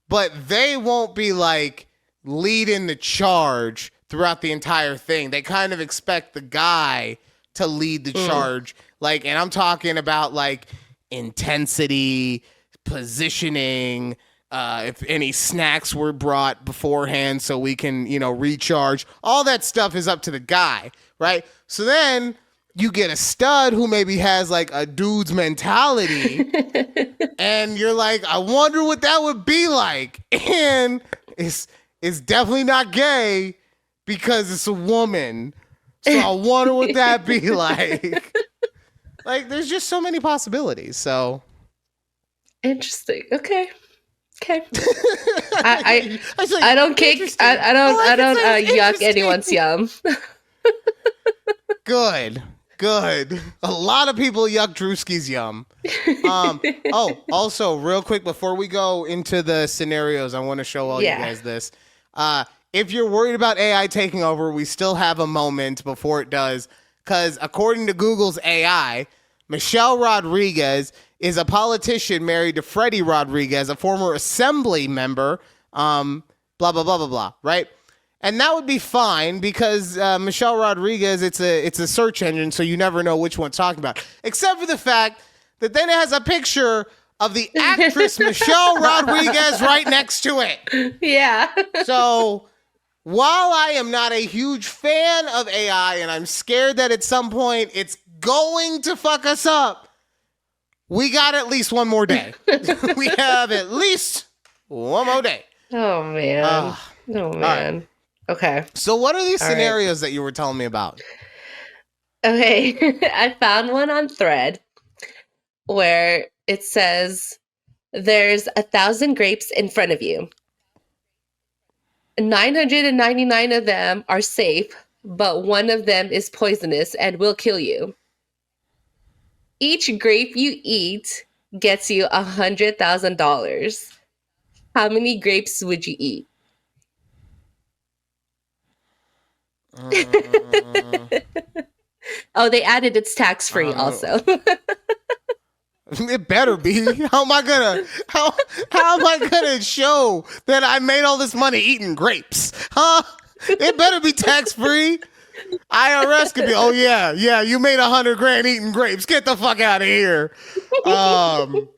but they won't be like leading the charge throughout the entire thing. They kind of expect the guy to lead the charge. Like, and I'm talking about like intensity, positioning, if any snacks were brought beforehand so we can, recharge. All that stuff is up to the guy, right? So then you get a stud who maybe has like a dude's mentality and you're like, I wonder what that would be like. And it's definitely not gay because it's a woman. So I wonder what that'd be like. Like, there's just so many possibilities. So Interesting. Okay. I was like, I don't kick. I don't All I can say is yuck interesting. anyone's yum. Good. A lot of people yuck Druski's yum. Also, real quick before we go into the scenarios, I want to show all you guys this. If you're worried about AI taking over, we still have a moment before it does. Because according to Google's AI, Michelle Rodriguez is a politician married to Freddie Rodriguez, a former assembly member, blah, blah, blah, blah, blah, right? And that would be fine because Michelle Rodriguez, it's a search engine, so you never know which one's talking about. Except for the fact that then it has a picture of the actress Michelle Rodriguez right next to it. Yeah. So while I am not a huge fan of AI and I'm scared that at some point it's going to fuck us up, we got at least one more day. We have at least one more day. Oh, man. Oh, man. Right. Okay. So what are these scenarios that you were telling me about? Okay. I found one on Thread where it says there's 1,000 grapes in front of you. 999 of them are safe, but one of them is poisonous and will kill you. Each grape you eat gets you $100,000. How many grapes would you eat? Oh, they added it's tax-free also. It better be. How am I gonna show that I made all this money eating grapes? Huh? It better be tax-free. IRS could be, oh yeah, you made $100,000 eating grapes. Get the fuck out of here. How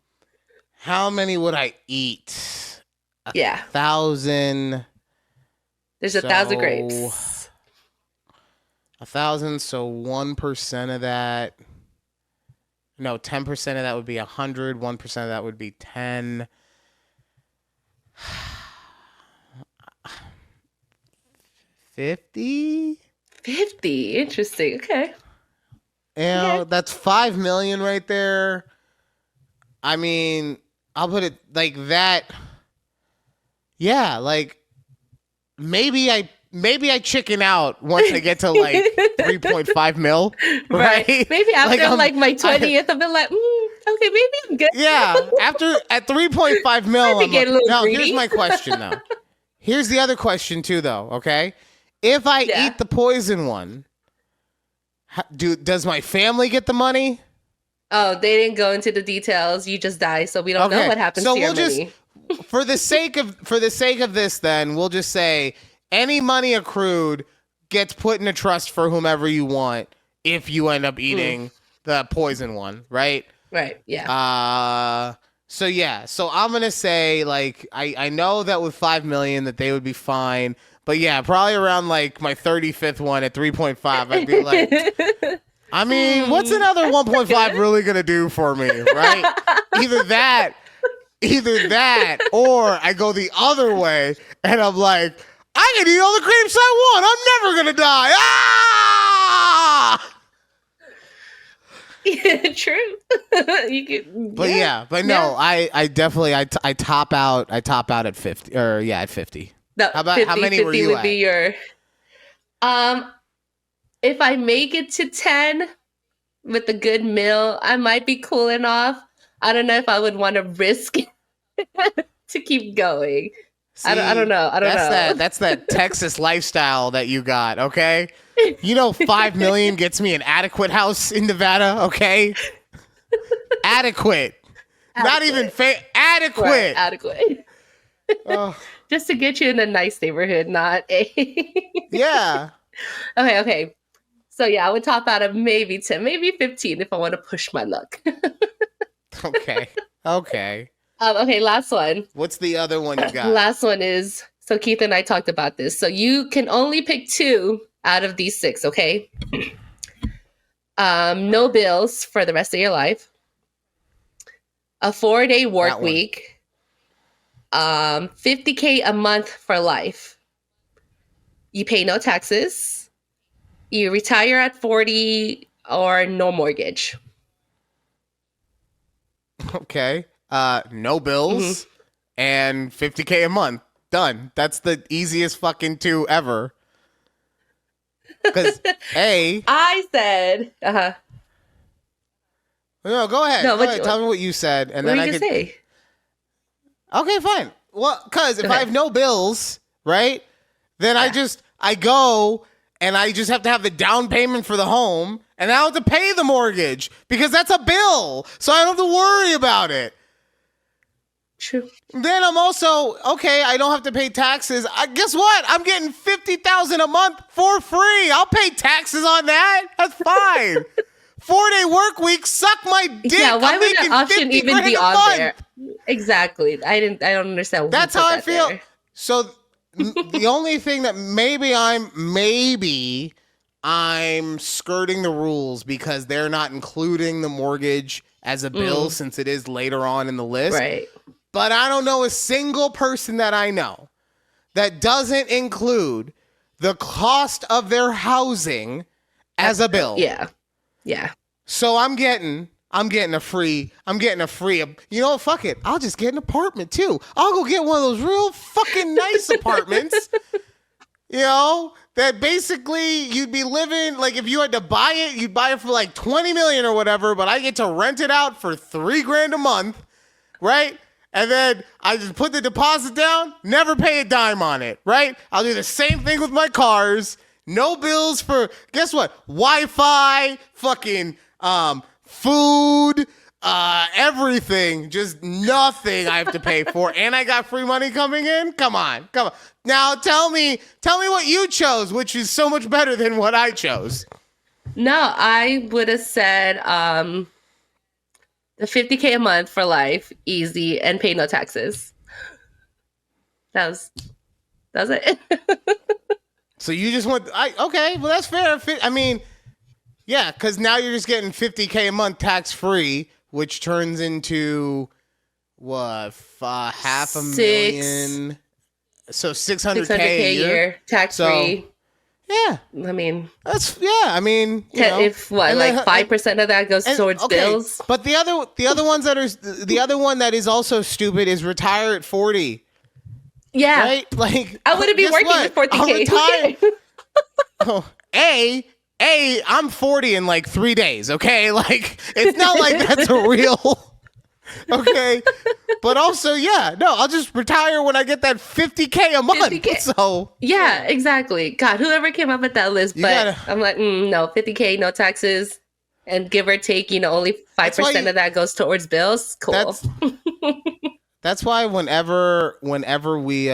many would I eat? 1,000. There's 1,000 grapes. 1,000, so 1% of that. No, 10% of that would be 100. 1% of that would be 10. 50? 50. Interesting. Okay. That's 5 million right there. I mean, I'll put it like that. Yeah, like maybe I chicken out once I get to like 3.5 mil, right? Maybe after like my 20th, I'll be like, okay, maybe I'm good. Yeah, at 3.5 mil, I'm like, now greedy. Here's my question though. Here's the other question too, though. Okay, if I eat the poison one, does my family get the money? Oh, they didn't go into the details. You just die, so we don't know what happens to your money. For the sake of this, then we'll just say any money accrued gets put in a trust for whomever you want if you end up eating the poison one, right? Right. Yeah. So I'm gonna say like I know that with 5 million that they would be fine, but yeah, probably around like my 35th one at 3.5, I'd be like, I mean, what's another 1.5 really gonna do for me, right? Either that, or I go the other way and I'm like, I can eat all the grapes I want. I'm never gonna die. Ah! Yeah, true. No, I definitely I top out at 50 or at 50. No, how 50, many 50 were you would at? be your if I make it to 10 with a good meal, I might be cooling off. I don't know if I would want to risk to keep going. See, I don't know. That's that Texas lifestyle that you got, okay? 5 million gets me an adequate house in Nevada, okay? Adequate. Not even adequate. Right, adequate. Just to get you in a nice neighborhood, not a... Yeah. Okay. So yeah, I would top out at maybe 10, maybe 15 if I want to push my luck. Okay. Okay, last one. What's the other one you got? Last one is, so Keith and I talked about this. So you can only pick 2 out of these 6, okay? No bills for the rest of your life. A 4-day work week. $50K a month for life. You pay no taxes. You retire at 40 or no mortgage. Okay. No bills and $50K a month. Done. That's the easiest fucking 2 ever. Because I said, No, go ahead. No, go ahead. Tell me what you said, and then I could say. Okay, fine. Well, because if I have no bills, right, then I go and I just have to have the down payment for the home, and I don't have to pay the mortgage because that's a bill. So I don't have to worry about it. True. Then I'm also, okay, I don't have to pay taxes. Guess what? I'm getting $50,000 a month for free. I'll pay taxes on that. That's fine. 4-day work week, suck my dick. Yeah, why I'm would that making option 50 even be grand a on month. there? Exactly. I don't understand. Why That's you put how I that feel. there. So the only thing that maybe I'm skirting the rules because they're not including the mortgage as a bill since it is later on in the list. Right. But I don't know a single person that I know that doesn't include the cost of their housing as a bill. Yeah. Yeah. So I'm getting a free, you know what, fuck it. I'll just get an apartment too. I'll go get one of those real fucking nice apartments, you know, that basically you'd be living, like if you had to buy it, you'd buy it for like 20 million or whatever, but I get to rent it out for $3,000 a month, right? And then I just put the deposit down, never pay a dime on it, right? I'll do the same thing with my cars. No bills for, guess what? Wi-Fi, fucking food, everything. Just nothing I have to pay for. And I got free money coming in? Come on. Now tell me what you chose, which is so much better than what I chose. No, I would have said the $50K a month for life, easy, and pay no taxes. That was it. So you just want, okay, well that's fair. I mean, yeah, because now you're just getting $50K a month tax free, which turns into what, $500,000. So $600K a year, tax free. Yeah, I mean, I mean, you know, if what, like 5% of that goes towards okay, bills. But the other one that is also stupid is retire at 40. Yeah, right. Like I wouldn't be guess working what? with I'll 40K. retire. I'm 40 in like 3 days. Okay, like it's not like that's a real. Okay, but also, yeah, no, I'll just retire when I get that $50K a month. 50K. So Yeah, exactly. God, whoever came up with that list, but I'm like, no, $50K, no taxes, and give or take, only 5% of that goes towards bills. Cool. That's why whenever we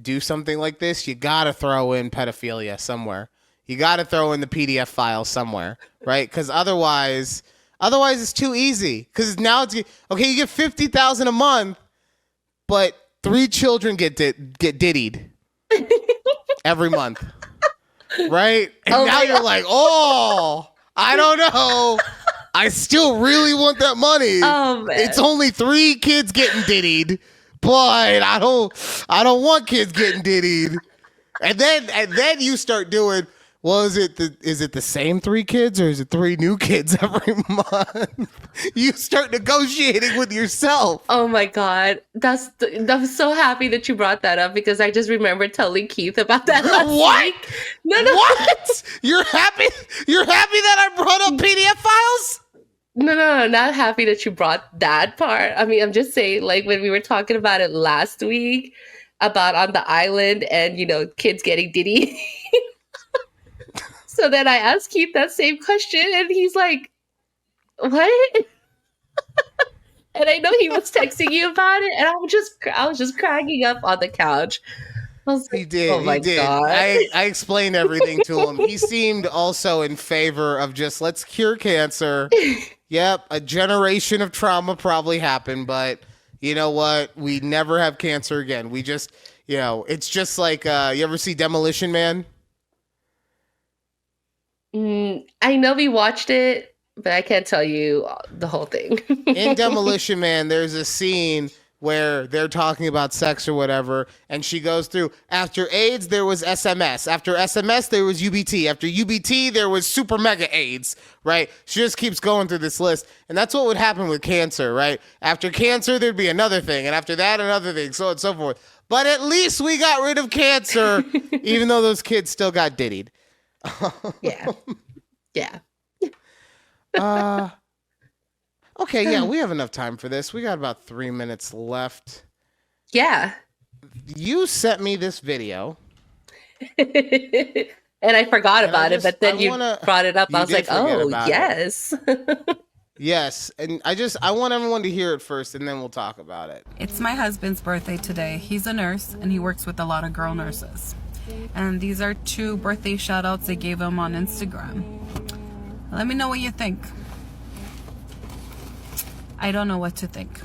do something like this, you gotta throw in pedophilia somewhere. You gotta throw in the PDF file somewhere, right? Because otherwise it's too easy. Because now it's okay. You get $50,000 a month, but 3 children get diddied every month, right? And now you're like, oh, I don't know. I still really want that money. Oh, man. It's only 3 kids getting diddied, but I don't want kids getting diddied. And then you start doing, well, is it the same 3 kids or is it 3 new kids every month? You start negotiating with yourself. Oh my God. I'm so happy that you brought that up because I just remember telling Keith about that last week. No. What? You're happy that I brought up PDF files? No, not happy that you brought that part. I mean, I'm just saying, like, when we were talking about it last week, about on the island and, kids getting diddy. So then I asked Keith that same question, and he's like, what? And I know he was texting you about it, and I was just cracking up on the couch. I was like, He did. Oh my God. I explained everything to him. He seemed also in favor of just let's cure cancer. Yep, a generation of trauma probably happened, but you know what? We never have cancer again. We just, it's just like you ever see Demolition Man? I know we watched it, but I can't tell you the whole thing. In Demolition Man, there's a scene where they're talking about sex or whatever, and she goes through, after AIDS, there was SMS. After SMS, there was UBT. After UBT, there was super mega AIDS, right? She just keeps going through this list, and that's what would happen with cancer, right? After cancer, there'd be another thing, and after that, another thing, so on and so forth. But at least we got rid of cancer, even though those kids still got diddied. Yeah. Okay, yeah, we have enough time for this. We got about 3 minutes left. Yeah. You sent me this video And I forgot And about it, but then you brought it up. I was did like, forget oh, about it. yes. Yes, and I want everyone to hear it first, and then we'll talk about it. It's my husband's birthday today. He's a nurse and he works with a lot of girl nurses. And these are 2 birthday shout outs they gave him on Instagram. Let me know what you think. I don't know what to think.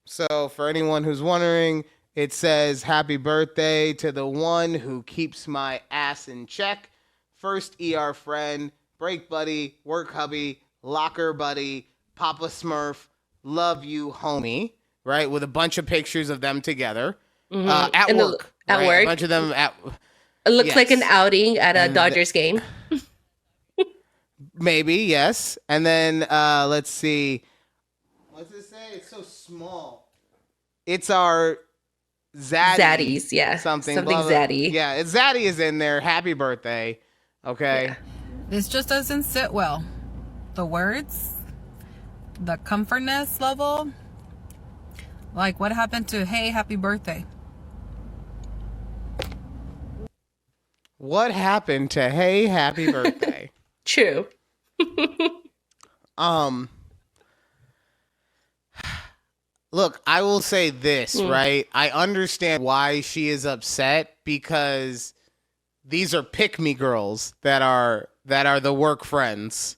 So for anyone who's wondering, it says happy birthday to the one who keeps my ass in check. First ER friend, break buddy, work hubby, locker buddy, Papa Smurf, love you homie, right? With a bunch of pictures of them together at And work. at right? work? A bunch of them at... It looks Yes. like an outing at a And Dodgers game. Maybe, yes. And then let's see. What's it say? It's so small. It's our Zaddy. Zaddies, yeah. Something Something blah, blah. Zaddy. Yeah, it's Zaddy is in there. Happy birthday. Okay. Yeah. This just doesn't sit well. The words, the comfortness level. Like, what happened to, hey, happy birthday? What happened to hey, happy birthday? True. Look, I will say this, right? I understand why she is upset because these are pick-me girls that are the work friends.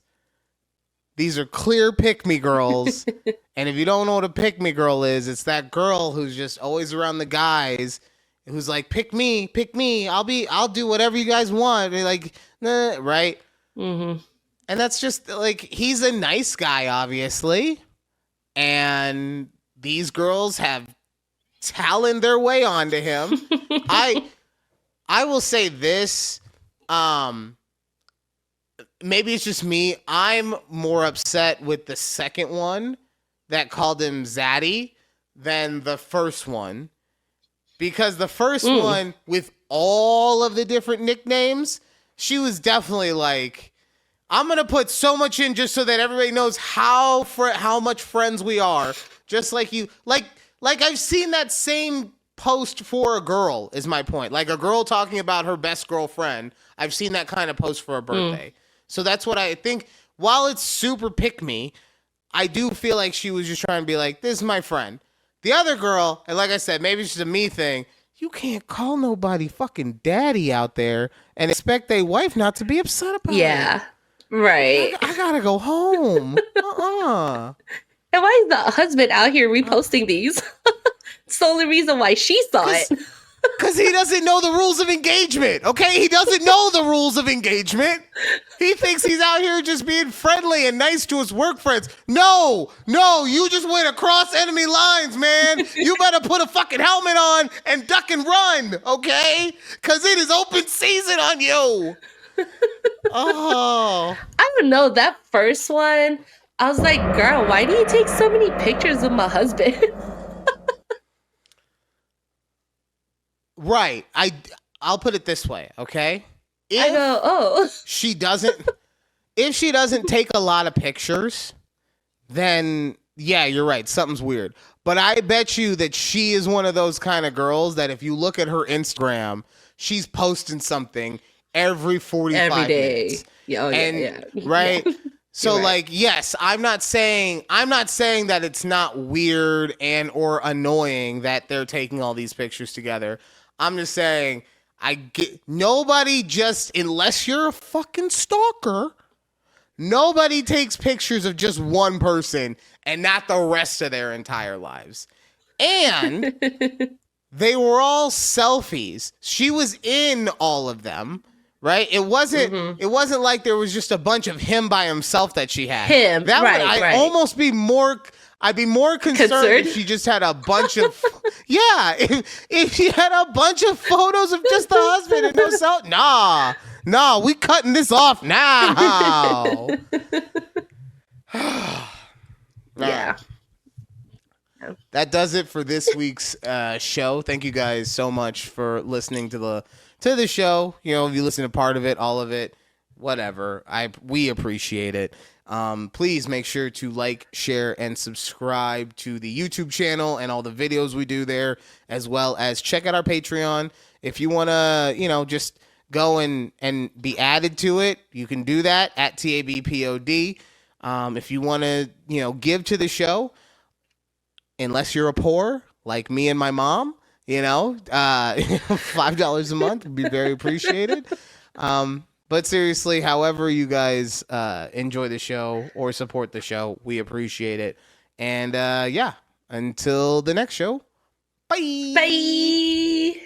These are clear pick-me girls. And if you don't know what a pick-me girl is, it's that girl who's just always around the guys, who's like, pick me, I'll do whatever you guys want. And like, nah, right? Mm-hmm. And that's just like, he's a nice guy, obviously. And these girls have taloned their way onto him. I will say this. Maybe it's just me. I'm more upset with the second one that called him Zaddy than the first one. Because the first one, with all of the different nicknames, she was definitely like, I'm going to put so much in just so that everybody knows how much friends we are. Just like you, like I've seen that same post for a girl is my point. Like a girl talking about her best girlfriend. I've seen that kind of post for a birthday. So that's what I think. While it's super pick me, I do feel like she was just trying to be like, this is my friend. The other girl, and like I said, maybe it's just a me thing. You can't call nobody fucking daddy out there and expect their wife not to be upset about it. Yeah. Right. I gotta go home. And why is the husband out here reposting these? It's the only reason why she saw it. Because he doesn't know the rules of engagement, okay? He doesn't know the rules of engagement. He thinks he's out here just being friendly and nice to his work friends. No, you just went across enemy lines, man. You better put a fucking helmet on and duck and run, okay? Because it is open season on you. Oh. I don't know. That first one, I was like, girl, why do you take so many pictures of my husband? Right. I'll put it this way, okay? I go, oh. If she doesn't take a lot of pictures, then yeah, you're right. Something's weird. But I bet you that she is one of those kind of girls that if you look at her Instagram, she's posting something every 45 Every day. minutes. Yeah, Yeah. Right? Yeah. So You're right. like, yes, I'm not saying that it's not weird and or annoying that they're taking all these pictures together. I'm just saying nobody just, unless you're a fucking stalker, nobody takes pictures of just one person and not the rest of their entire lives. And they were all selfies. She was in all of them. Right? It wasn't like there was just a bunch of him by himself that she had. I'd be more concerned if she just had a bunch of if she had a bunch of photos of just the husband and no self. Nah, we cutting this off now. Yeah. That does it for this week's show. Thank you guys so much for listening to the show. You know, if you listen to part of it, all of it, whatever. We appreciate it. Please make sure to like, share, and subscribe to the YouTube channel and all the videos we do there, as well as check out our Patreon. If you want to, just go and be added to it, you can do that at TABPOD. If you want to, give to the show, unless you're a poor, like me and my mom, $5 a month would be very appreciated. But seriously, however you guys enjoy the show or support the show, we appreciate it. And until the next show, bye. Bye.